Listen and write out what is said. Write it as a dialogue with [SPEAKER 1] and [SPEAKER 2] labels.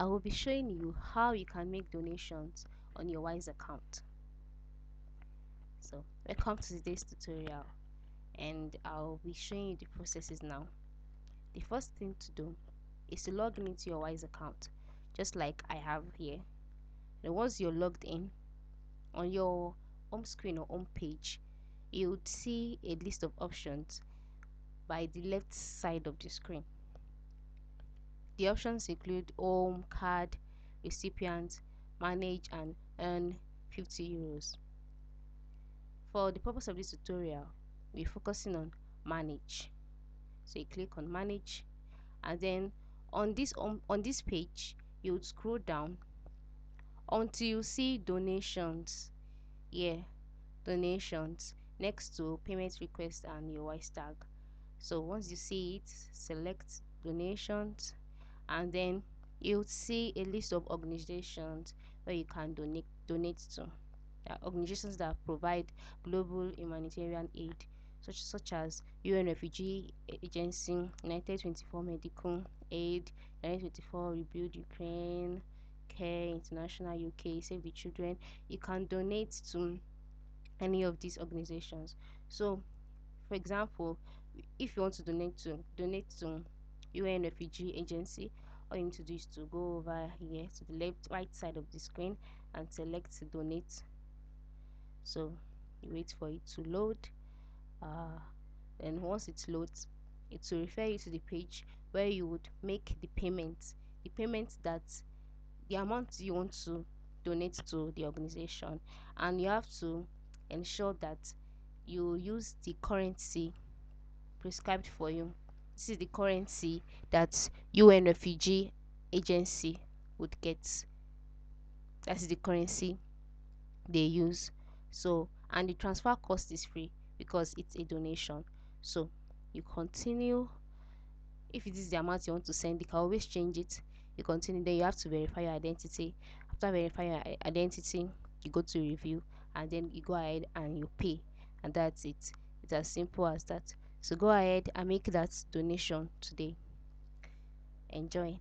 [SPEAKER 1] I will be showing you how you can make donations on your Wise account. So welcome to today's tutorial, and I'll be showing you the processes now. The first thing to do is to log into your Wise account, just like I have here. And once you're logged in, on your home screen or home page, you would see a list of options by the left side of the screen. The options include home, card, recipient, manage, and earn 50 euros. For the purpose of this tutorial, we're focusing on manage. So you click on manage, and then on this page, you would scroll down until you see donations. Yeah, donations next to payment request and your Wise tag. So once you see it, select donations, and then you'll see a list of organizations where you can donate to. Organizations that provide global humanitarian aid, such as UN Refugee Agency, United 24 Medical Aid, United 24 Rebuild Ukraine, Care International UK, Save the Children. You can donate to any of these organizations. So, for example, if you want to donate to UN Refugee Agency, all you need to do is to go over here to the right side of the screen and select donate. So you wait for it to load. uh, then once it loads, it will refer you to the page where you would make the payment that the amount you want to donate to the organization, and you have to ensure that you use the currency prescribed for you. This is the currency that UN Refugee Agency would get. That is the currency they use. So, and the transfer cost is free because it's a donation. So you continue. If it is the amount you want to send, you can always change it. You continue, then you have to verify your identity. After verifying your identity, you go to review, and then you go ahead and you pay, and that's it. It's as simple as that. So go ahead and make that donation today. Enjoy.